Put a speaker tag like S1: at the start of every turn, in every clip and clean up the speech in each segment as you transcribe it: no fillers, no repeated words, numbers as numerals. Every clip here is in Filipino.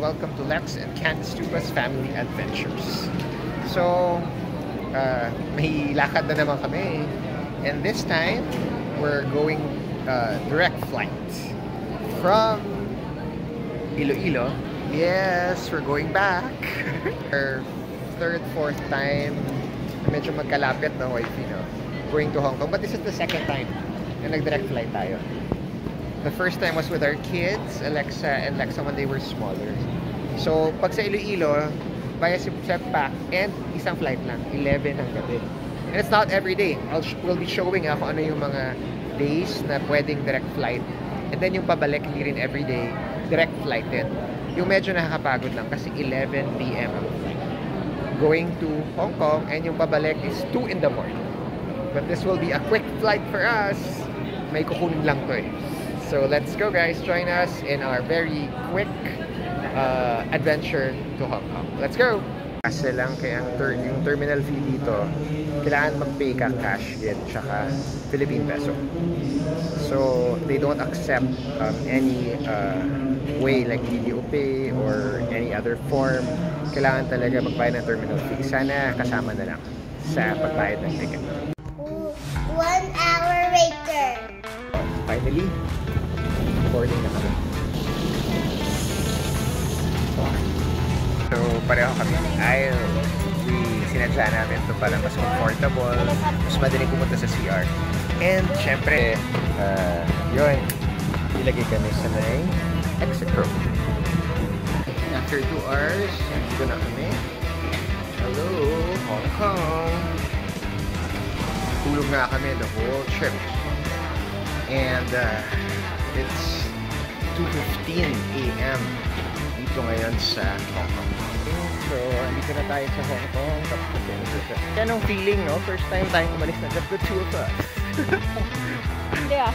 S1: welcome to Lex and Candice Tupa's Family Adventures. So, may lakad na naman kami. And this time, we're going direct flight from Iloilo. Yes, we're going back. Our third, fourth time, medyo magkalapit na wifey, no? Going to Hong Kong. But this is the second time na nag-direct flight tayo. The first time was with our kids, Alexa and Lexa, when they were smaller. So, pag sa Iloilo, via setback and isang flight lang, 11 ang gabi. And it's not every day. We'll be showing kung ano yung mga days na pwedeng direct flight. And then yung pabalik, hindi rin every day, direct flight din. Yung medyo nakakapagod lang kasi 11 p.m. ang flight. Going to Hong Kong, and yung pabalik is 2 in the morning. But this will be a quick flight for us. May kukunin lang to eh. So let's go guys, join us in our very quick adventure to Hong Kong. Let's go! Kasi lang kaya yung terminal fee dito, kailangan mag-pay ka cash din, tsaka Philippine peso. So they don't accept any way like video pay or any other form. Kailangan talaga magbayad ng terminal fee. Sana kasama na lang sa pagbayad ng ticket.
S2: 1 hour later.
S1: Finally, boarding na kami. So, pareho kami ng aisle. Sinadya namin ito para mas comfortable, mas madaling pumunta sa CR. And, syempre, yun, ilagay kami sa may exit row. After 2 hours, dito na kami. Hello, Hong Kong! Tulog na kami the whole trip. And, it's 2:15 a.m. dito ngayon sa Hong Kong. So, dito na tayo sa Hong Kong. Anong feeling, no? First time tayong umalis na just the two of us.
S2: Yeah.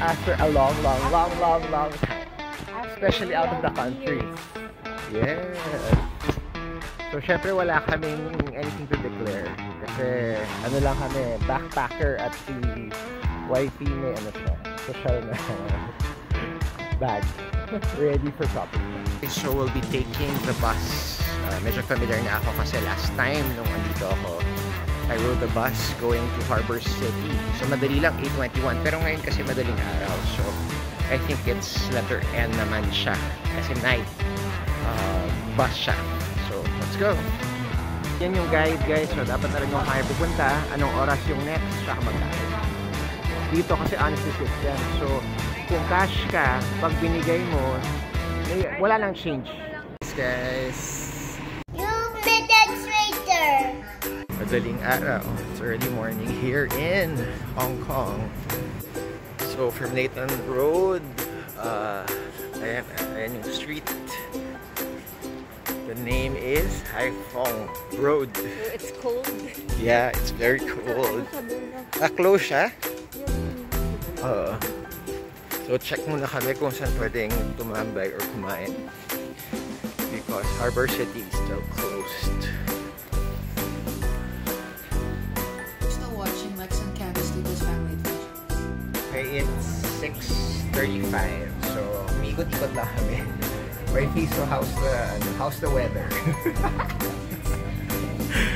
S1: After a long time. Especially out of the country. Yes. So, syempre wala kaming anything to declare. Kasi, ano lang kami, backpacker at si wifey may ano siya, social na bag. Ready for shopping. So we'll be taking the bus. Medyo familiar na ako kasi last time nung andito ako, I rode the bus going to Harbor City. So madali lang, 8:21. Pero ngayon kasi madaling araw. So I think it's letter N naman siya. Kasi night bus siya. So let's go. Yan yung guide guys. So dapat na rin yung kaya pupunta. Anong oras yung next? Tsaka magkano. Dito kasi honestly yan. So kung cash ka, pag binigay mo, wala nang change. Guys,
S2: You've met us later.
S1: madaling araw. It's early morning here in Hong Kong. So from Leighton Road, ayan yung street. The name is Hai Phong Road.
S2: It's cold.
S1: Yeah, it's very cold. Close siya? So check muna kami kung saan pwedeng tumambay or kumain. Because Harbor City is still closed.
S3: Still watching Lex and Candice Tupa's Family Adventures.
S1: Okay, it's 6:35. So, umikot-ikot lang kami. Wifey, so how's the weather?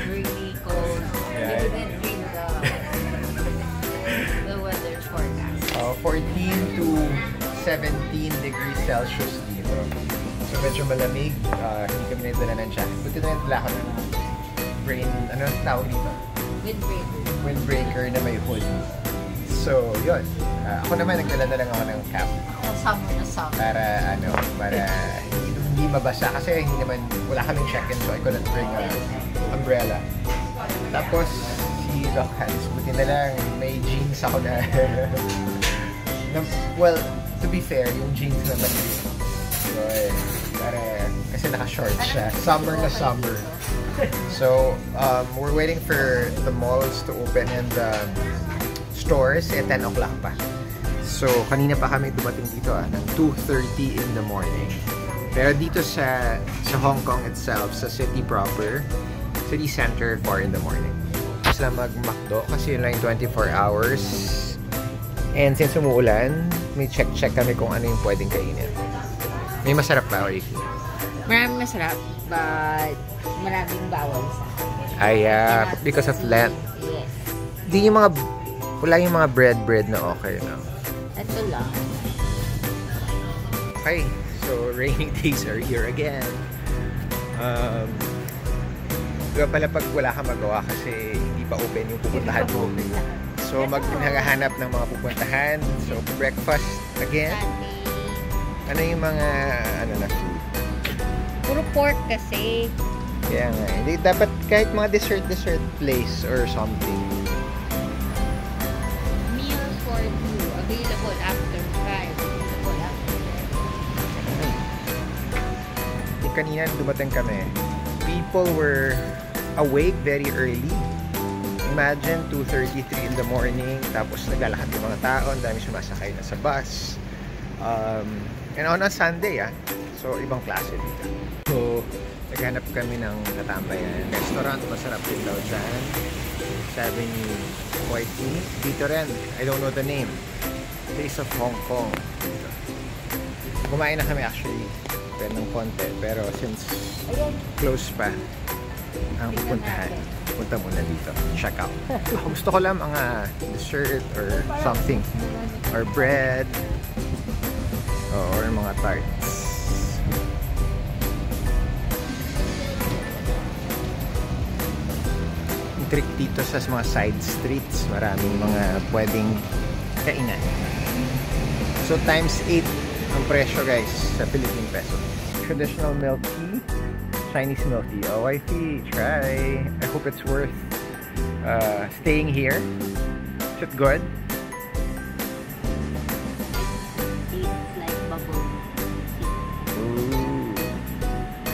S3: Really cold.
S1: Yeah.
S3: We didn't read the weather forecast.
S1: 14 to 17 degrees Celsius dito. So, medyo malamig. Hindi kami naitala ng jacket. Buti na naitala ko ng ano tawag dito?
S3: Windbreaker.
S1: Windbreaker na may hood. So, yun. Ako naman, nagdala na lang ako ng cap.
S3: Summer na summer.
S1: Para hindi mabasa. Kasi hindi naman, wala kaming check-in. So, I couldn't bring an umbrella. Tapos, si Doc Hans, buti na lang, may jeans ako na well, to be fair, yung jeans naman so, kasi naka-short siya. Summer na summer. So, we're waiting for the malls to open and stores at 10 o'clock pa. So, kanina pa kami dumating dito ng 2:30 in the morning. Pero dito sa Hong Kong itself, sa city proper, city center, 4 in the morning. Sila mag-McDo kasi yun lang yung 24 hours. And since umuulan, may check kami kung ano yung pwedeng kainin. May masarap ba, Ricky?
S4: Maraming masarap, but maraming bawal sa
S1: because of Lent.
S4: Yes.
S1: Wala yung mga bread na okay, no?
S4: Ito lang.
S1: Okay, so rainy days are here again. Diba pala pag wala kang magawa kasi hindi pa open yung pupuntahan mo. So maghahanap ng mga pupuntahan. So breakfast again. Ano yung mga food?
S4: Puro pork kasi.
S1: Kaya nga, hindi dapat kahit mga dessert place or something.
S4: Meal for two. Available after 5. Available after 10.
S1: Kanina dumating kami. People were awake very early. Imagine 2:33 in the morning. Tapos naglalakad yung mga tao. Ang dami sumasakay na sa bus. And on a Sunday, so ibang klase dito. So, naghanap kami ng natambayan. Restaurant, masarap din daw dyan. Sabi ni Wifey. Dito rin. I don't know the name. Place of Hong Kong. Kumain na kami actually. Pero ng konti. Pero since close pa ang pupuntahan, punta muna dito. Check out. Gusto ko lang mga dessert or something. Or bread. Or mga tarts. Yung trick dito sa mga side streets, maraming mga pwedeng kainan. So times 8 ang presyo guys sa Philippine peso. Traditional milk tea, Chinese milk tea. Oh, wifey, try. I hope it's worth staying here. Is it good?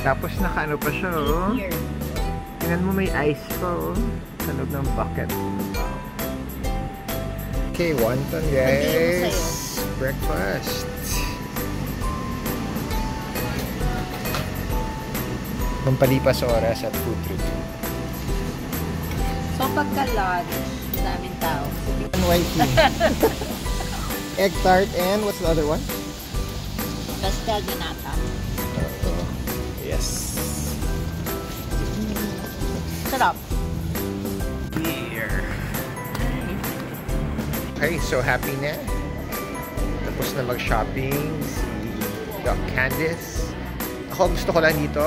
S1: Tapos nakaano pa siya, oh. Tingnan mo, may ice pa, oh. Sa loob ng bucket. Wow. Okay, wonton, guys. Breakfast. Pampalipas oras at food trip.
S4: So, pagka-lunch, daming tao.
S1: Wifey. Egg tart and what's the other one?
S4: Pastel de nata.
S1: Yes.
S4: Sarap.
S1: Here. Okay, so happy na. Tapos na mag-shopping si Doc Candice. Ako gusto ko lang dito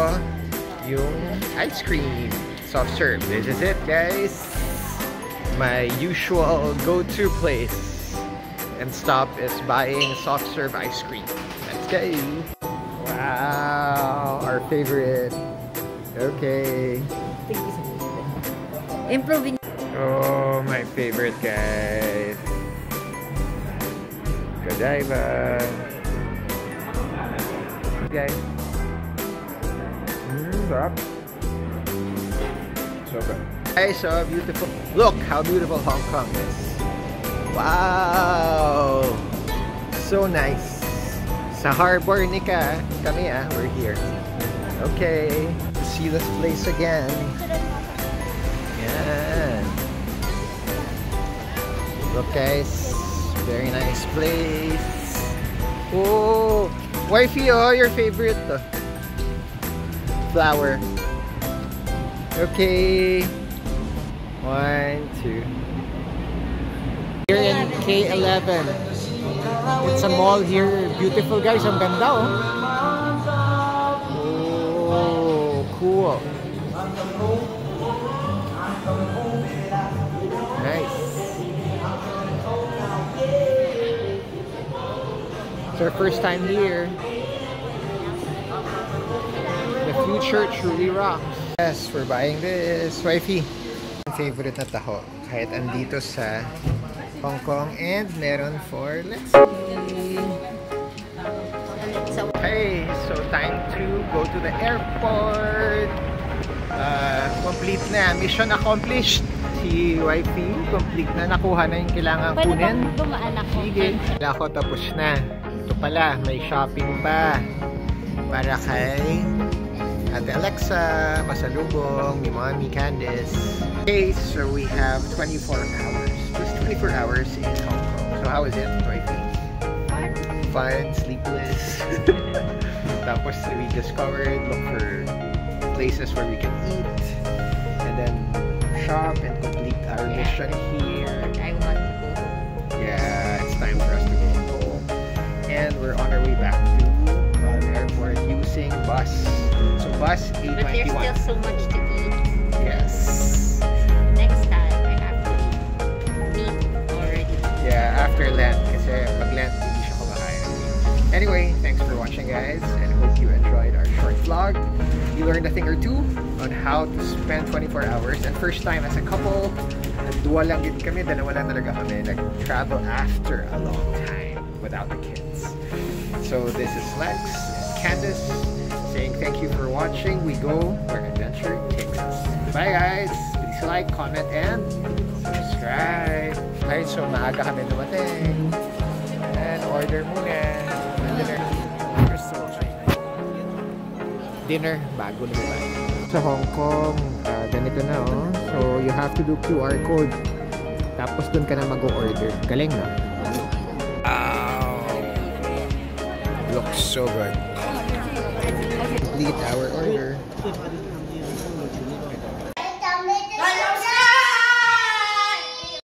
S1: yung ice cream. Soft serve. This is it, guys. My usual go-to place and stop is buying soft serve ice cream. Let's go. Wow, our favorite. Okay.
S4: Improving.
S1: Oh, my favorite, guys. Godiva. Guys. Sarap. So good. Guys, so beautiful. Look how beautiful Hong Kong is. Wow. So nice. Sa harbor ni kami we're here. Okay, see this place again. Yeah. Look guys, very nice place. Oh, wifey, oh, your favorite flower. Okay, 1, 2. Here in K11. It's a mall here. Beautiful guys. Ang ganda oh. Oh, cool. Nice. It's our first time here. The future truly rocks. Yes, we're buying this. Wifey. Favorite na taho. Kahit andito sa Hong Kong and meron for let's see. Okay, so time to go to the airport. Complete na. Mission accomplished. Si Wifey, complete na. Nakuha na yung kailangan kunin.
S4: Dumaan ako.
S1: Sige. Ako tapos na. Ito pala, may shopping pa. Para kay Ate Alexa, masalubong, ni Mommy Candice. Okay, so we have 24 hours. Just 24 hours in Hong Kong. So how is it, Wifey? Fun, sleepless. Tapos we discovered, look for places where we can eat, and then shop and complete our mission here.
S4: I want to go home.
S1: Yeah, it's time for us to go home. And we're on our way back to the airport using bus. So bus
S4: But there's
S1: 821.
S4: still so much to eat.
S1: Yes.
S4: Next time, I have to eat meat already.
S1: Yeah, after Lent. Kasi pag Lent, hindi siya kumakain. Anyway, thanks for watching guys, and hope you enjoyed our short vlog. You learned a thing or two on how to spend 24 hours. And first time as a couple, duwa lang din kami, dalawa lang talaga kami nag-travel after a long time without the kids. So this is Lex and Candace saying thank you for watching. We go where adventure takes us. Bye guys! Please like, comment, and subscribe. Alright, so maaga kami dumating. And order muna. Dinner. Dinner bago naman. Sa Hong Kong, ganito na oh. So you have to do QR code. Tapos dun ka na mag-order. Galing na. Wow! Looks so good. Complete our order.